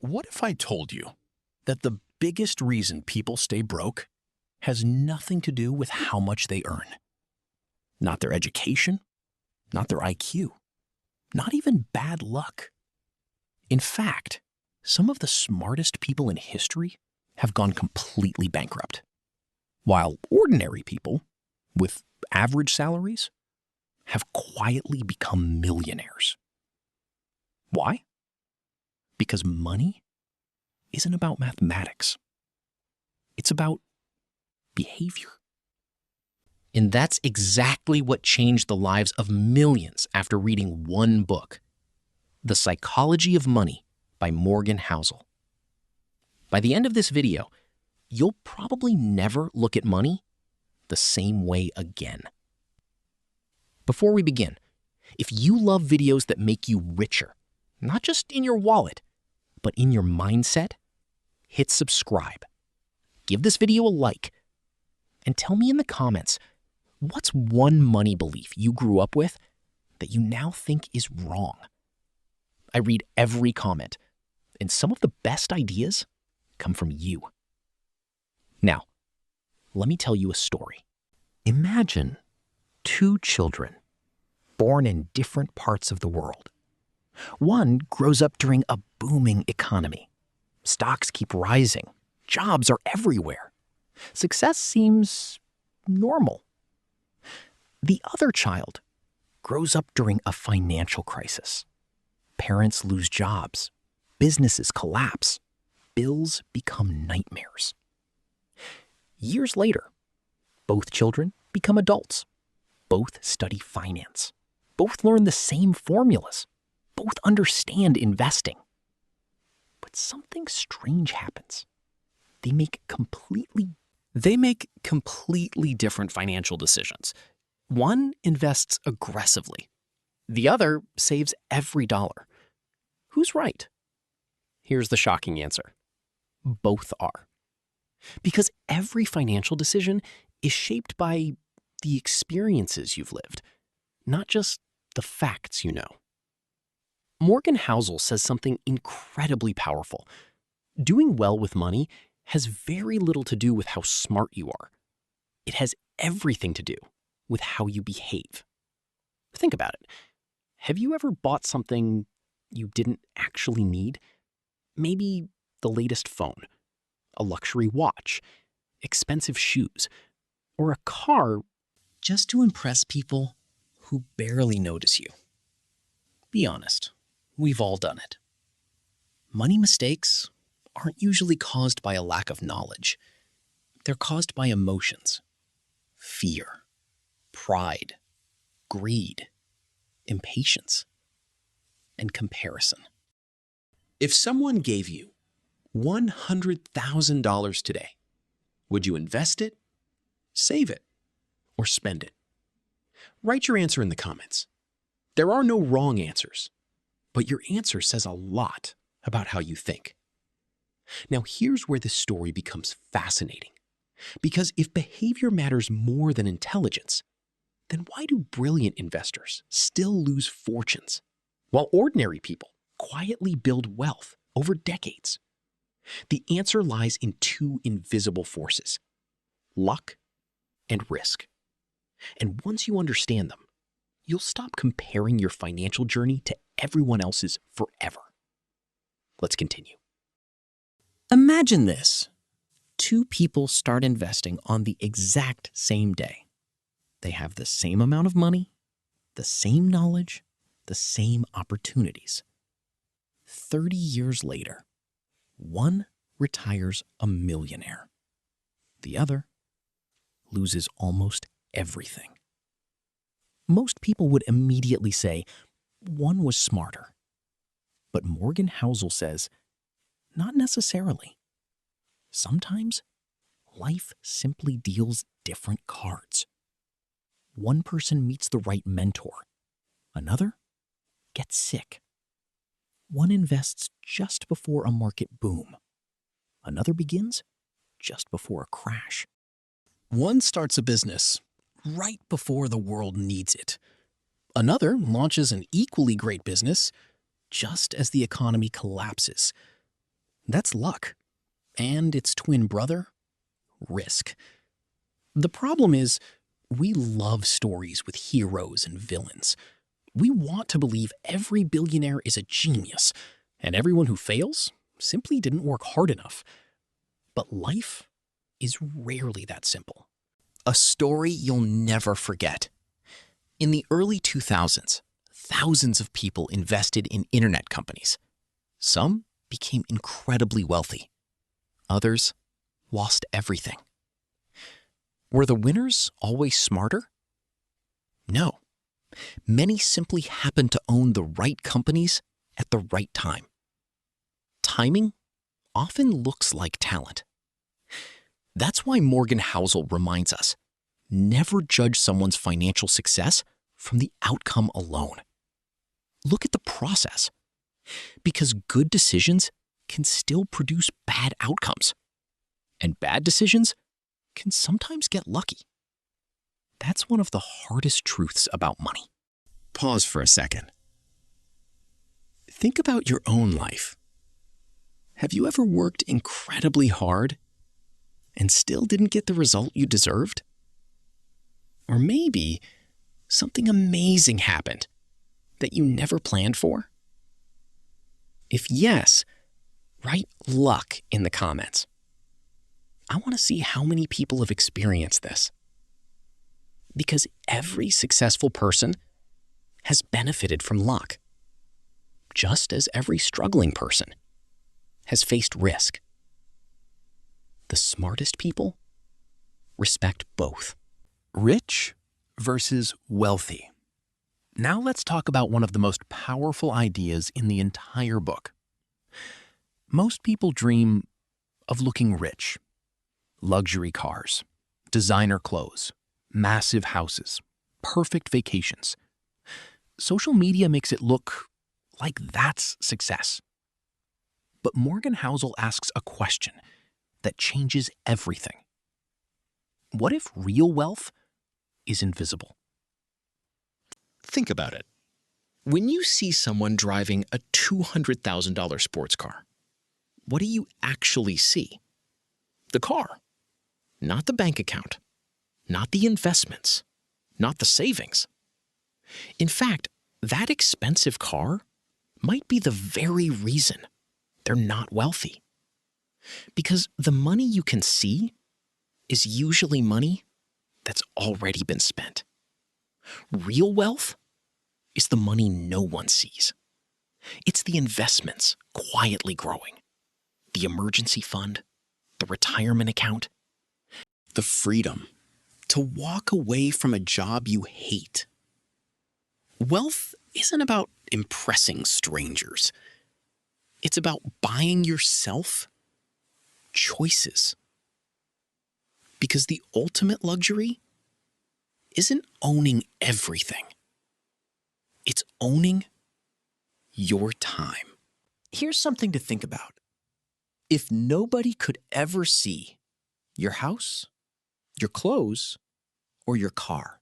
What if I told you that the biggest reason people stay broke has nothing to do with how much they earn? Not their education, not their IQ, not even bad luck. In fact, some of the smartest people in history have gone completely bankrupt, while ordinary people with average salaries have quietly become millionaires. Why? Because money isn't about mathematics. It's about behavior. And that's exactly what changed the lives of millions after reading one book, The Psychology of Money by Morgan Housel. By the end of this video, you'll probably never look at money the same way again. Before we begin, if you love videos that make you richer, not just in your wallet, but in your mindset, hit subscribe. Give this video a like, and tell me in the comments, what's one money belief you grew up with that you now think is wrong? I read every comment, and some of the best ideas come from you. Now, let me tell you a story. Imagine two children born in different parts of the world. One grows up during a booming economy. Stocks keep rising. Jobs are everywhere. Success seems normal. The other child grows up during a financial crisis. Parents lose jobs. Businesses collapse. Bills become nightmares. Years later, both children become adults. Both study finance. Both learn the same formulas. Both understand investing. But something strange happens. They make completely different financial decisions. One invests aggressively. The other saves every dollar. Who's right? Here's the shocking answer. Both are. Because every financial decision is shaped by the experiences you've lived, not just the facts you know. Morgan Housel says something incredibly powerful. Doing well with money has very little to do with how smart you are. It has everything to do with how you behave. Think about it. Have you ever bought something you didn't actually need? Maybe the latest phone, a luxury watch, expensive shoes, or a car just to impress people who barely notice you. Be honest, we've all done it. Money mistakes aren't usually caused by a lack of knowledge. They're caused by emotions, fear, pride, greed, impatience, and comparison. If someone gave you $100,000 today, would you invest it, save it, or spend it? Write your answer in the comments. There are no wrong answers, but your answer says a lot about how you think. Now, here's where the story becomes fascinating. Because if behavior matters more than intelligence, then why do brilliant investors still lose fortunes, while ordinary people quietly build wealth over decades? The answer lies in two invisible forces: luck and risk. And once you understand them, you'll stop comparing your financial journey to everyone else's forever. Let's continue. Imagine this. Two people start investing on the exact same day. They have the same amount of money, the same knowledge, the same opportunities. 30 years later, one retires a millionaire. The other loses almost everything. Most people would immediately say one was smarter. But Morgan Housel says, not necessarily. Sometimes life simply deals different cards. One person meets the right mentor. Another gets sick. One invests just before a market boom. Another begins just before a crash. One starts a business right before the world needs it. Another launches an equally great business just as the economy collapses. That's luck. And its twin brother, risk. The problem is, we love stories with heroes and villains. We want to believe every billionaire is a genius, and everyone who fails simply didn't work hard enough. But life is rarely that simple. A story you'll never forget. In the early 2000s, thousands of people invested in internet companies. Some became incredibly wealthy. Others lost everything. Were the winners always smarter? No. Many simply happened to own the right companies at the right time. Timing often looks like talent. That's why Morgan Housel reminds us, never judge someone's financial success from the outcome alone. Look at the process. Because good decisions can still produce bad outcomes. And bad decisions can sometimes get lucky. That's one of the hardest truths about money. Pause for a second. Think about your own life. Have you ever worked incredibly hard and still didn't get the result you deserved? Or maybe something amazing happened that you never planned for? If yes, write luck in the comments. I want to see how many people have experienced this. Because every successful person has benefited from luck, just as every struggling person has faced risk. The smartest people respect both. Rich versus wealthy. Now let's talk about one of the most powerful ideas in the entire book. Most people dream of looking rich. Luxury cars, designer clothes, massive houses, perfect vacations. Social media makes it look like that's success. But Morgan Housel asks a question that changes everything. What if real wealth is invisible? Think about it. When you see someone driving a $200,000 sports car, what do you actually see? The car, not the bank account, not the investments, not the savings. In fact, that expensive car might be the very reason they're not wealthy. Because the money you can see is usually money that's already been spent. Real wealth is the money no one sees. It's the investments quietly growing. The emergency fund, the retirement account, the freedom to walk away from a job you hate. Wealth isn't about impressing strangers. It's about buying yourself choices. Because the ultimate luxury isn't owning everything. It's owning your time. Here's something to think about. If nobody could ever see your house, your clothes, or your car,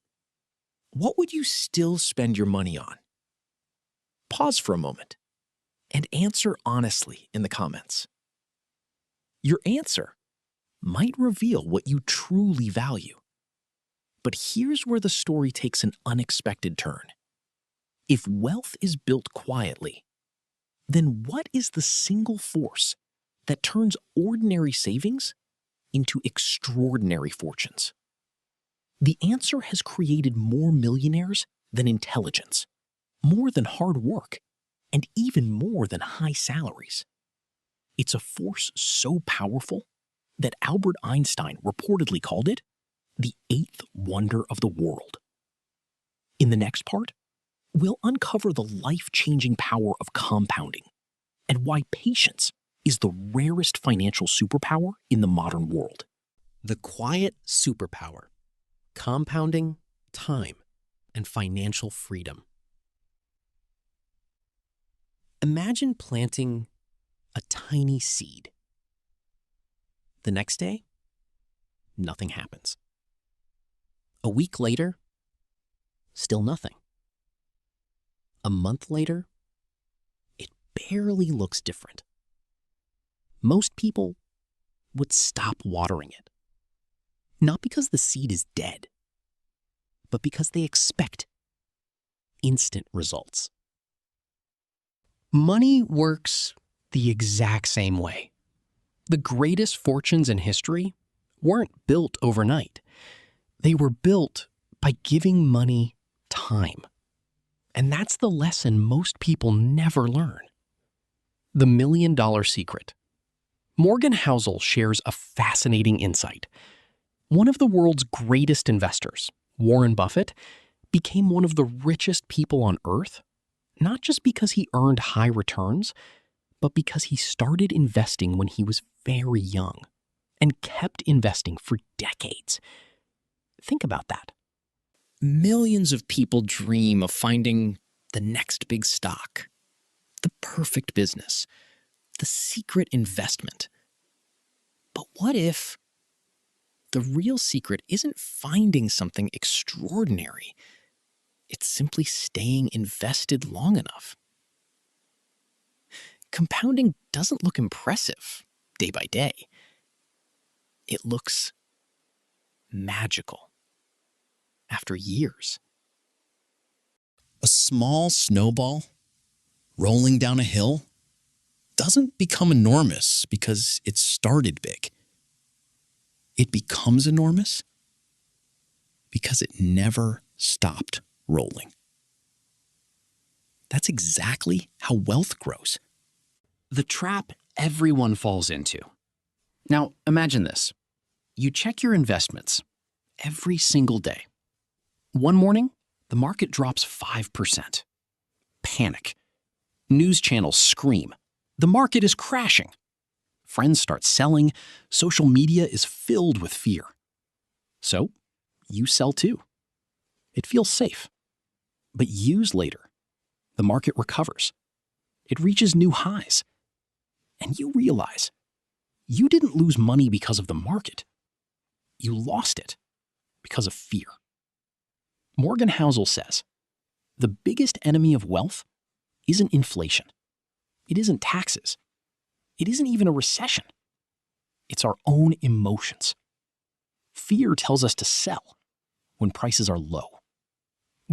what would you still spend your money on? Pause for a moment and answer honestly in the comments. Your answer might reveal what you truly value. But here's where the story takes an unexpected turn. If wealth is built quietly, then what is the single force that turns ordinary savings into extraordinary fortunes? The answer has created more millionaires than intelligence, more than hard work, and even more than high salaries. It's a force so powerful that Albert Einstein reportedly called it the eighth wonder of the world. In the next part, we'll uncover the life-changing power of compounding and why patience is the rarest financial superpower in the modern world. The quiet superpower: compounding, time, and financial freedom. Imagine planting a tiny seed. The next day, nothing happens. A week later, still nothing. A month later, it barely looks different. most people would stop watering it. Not because the seed is dead, but because they expect instant results. Money works the exact same way. The greatest fortunes in history weren't built overnight. They were built by giving money time. And that's the lesson most people never learn. The $1 Million Secret. Morgan Housel shares a fascinating insight. One of the world's greatest investors, Warren Buffett, became one of the richest people on earth, not just because he earned high returns, but because he started investing when he was very young and kept investing for decades. Think about that. Millions of people dream of finding the next big stock, the perfect business, the secret investment. But what if the real secret isn't finding something extraordinary? It's simply staying invested long enough. Compounding doesn't look impressive day by day. It looks magical after years. A small snowball rolling down a hill doesn't become enormous because it started big. It becomes enormous because it never stopped rolling. That's exactly how wealth grows. The trap everyone falls into. Now, imagine this. You check your investments every single day. One morning, the market drops 5%. Panic. News channels scream. The market is crashing. Friends start selling. Social media is filled with fear. So, you sell too. It feels safe. But years later, the market recovers. It reaches new highs. And you realize you didn't lose money because of the market. You lost it because of fear. Morgan Housel says, the biggest enemy of wealth isn't inflation. It isn't taxes. It isn't even a recession. It's our own emotions. Fear tells us to sell when prices are low.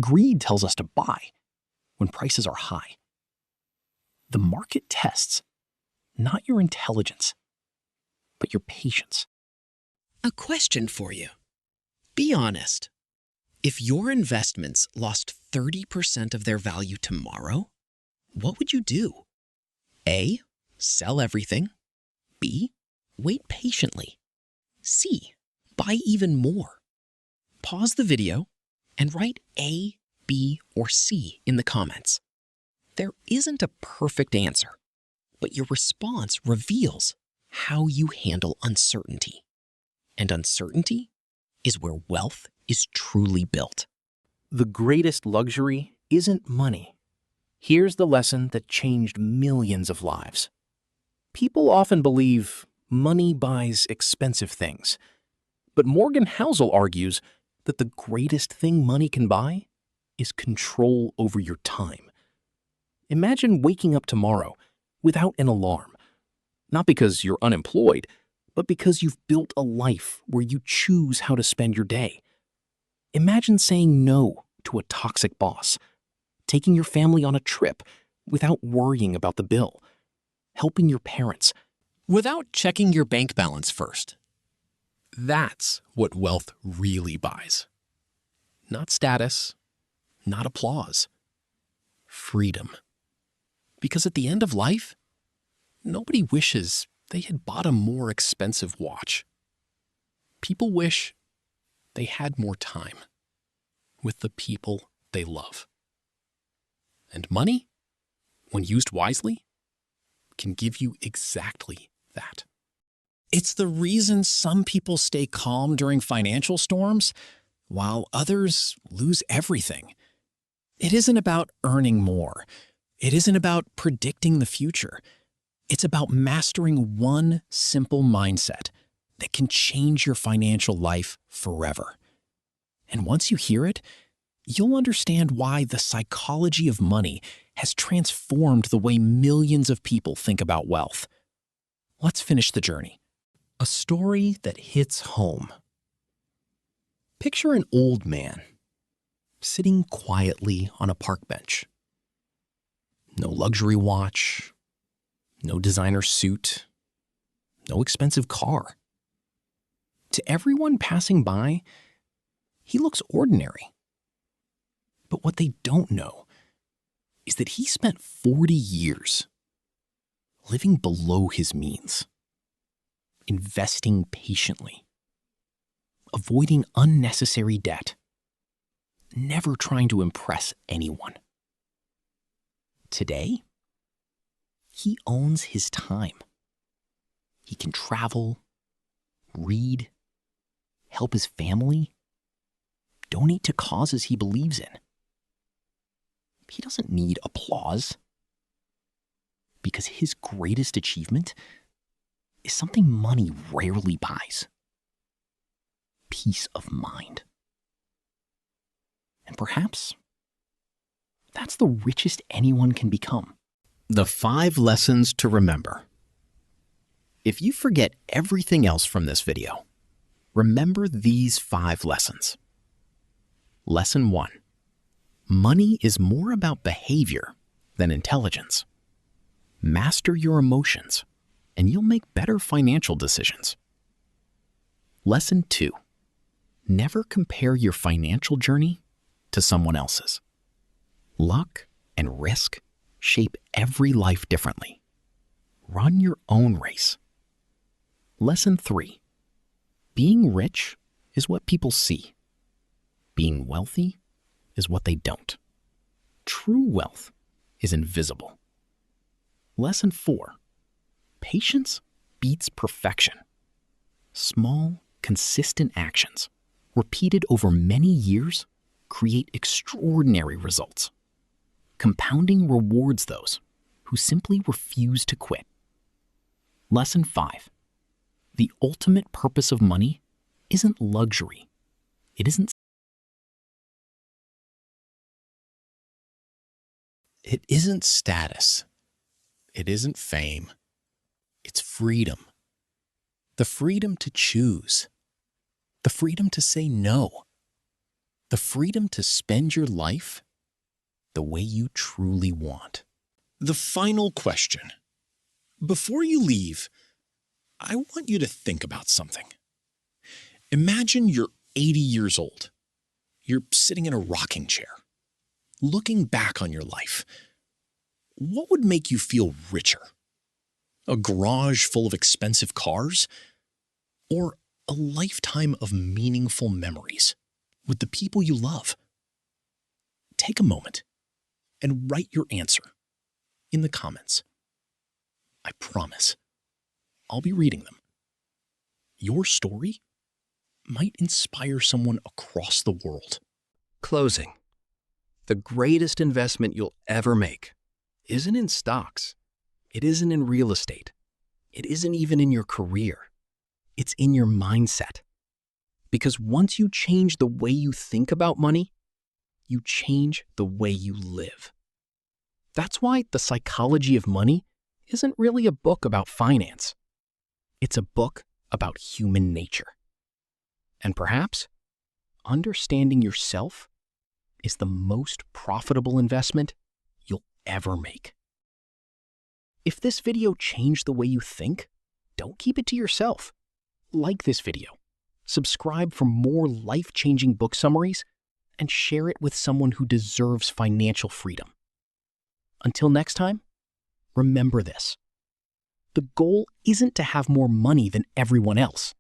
Greed tells us to buy when prices are high. The market tests not your intelligence, but your patience. A question for you. Be honest. If your investments lost 30% of their value tomorrow, what would you do? A, sell everything. B, wait patiently. C, buy even more. Pause the video and write A, B, or C in the comments. There isn't a perfect answer, but your response reveals how you handle uncertainty. And uncertainty is where wealth is truly built. The greatest luxury isn't money. Here's the lesson that changed millions of lives. People often believe money buys expensive things. But Morgan Housel argues that the greatest thing money can buy is control over your time. Imagine waking up tomorrow without an alarm. Not because you're unemployed, but because you've built a life where you choose how to spend your day. Imagine saying no to a toxic boss, taking your family on a trip without worrying about the bill, helping your parents without checking your bank balance first. That's what wealth really buys. Not status, not applause. Freedom. Because at the end of life, nobody wishes they had bought a more expensive watch. People wish they had more time with the people they love. And money, when used wisely, can give you exactly that. It's the reason some people stay calm during financial storms, while others lose everything. It isn't about earning more. It isn't about predicting the future. It's about mastering one simple mindset that can change your financial life forever. And once you hear it, you'll understand why the psychology of money has transformed the way millions of people think about wealth. Let's finish the journey. A story that hits home. Picture an old man sitting quietly on a park bench. No luxury watch, no designer suit, no expensive car. To everyone passing by, he looks ordinary. But what they don't know is that he spent 40 years living below his means, investing patiently, avoiding unnecessary debt, never trying to impress anyone. Today, he owns his time. He can travel, read, help his family, donate to causes he believes in. He doesn't need applause because his greatest achievement is something money rarely buys: peace of mind. And perhaps that's the richest anyone can become. The 5 lessons to remember. If you forget everything else from this video, remember these 5 lessons. Lesson 1. Money is more about behavior than intelligence. Master your emotions, and you'll make better financial decisions. Lesson 2. Never compare your financial journey to someone else's. Luck and risk shape every life differently. Run your own race. Lesson 3. Being rich is what people see. Being wealthy is what they don't. True wealth is invisible. Lesson 4. Patience beats perfection. Small, consistent actions, repeated over many years, create extraordinary results. Compounding rewards those who simply refuse to quit. Lesson 5. The ultimate purpose of money isn't luxury. It isn't status. It isn't fame. It's freedom. The freedom to choose. The freedom to say no. The freedom to spend your life the way you truly want. The final question. Before you leave, I want you to think about something. Imagine you're 80 years old. You're sitting in a rocking chair, looking back on your life. What would make you feel richer? A garage full of expensive cars? Or a lifetime of meaningful memories with the people you love? Take a moment and write your answer in the comments. I promise, I'll be reading them. Your story might inspire someone across the world. Closing. The greatest investment you'll ever make isn't in stocks. It isn't in real estate. It isn't even in your career. It's in your mindset. Because once you change the way you think about money, you change the way you live. That's why The Psychology of Money isn't really a book about finance. It's a book about human nature. And perhaps understanding yourself is the most profitable investment you'll ever make. If this video changed the way you think, don't keep it to yourself. Like this video, subscribe for more life-changing book summaries, and share it with someone who deserves financial freedom. Until next time, remember this. The goal isn't to have more money than everyone else.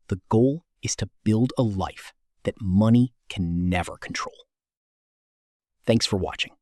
The goal is to build a life that money can never control. Thanks for watching.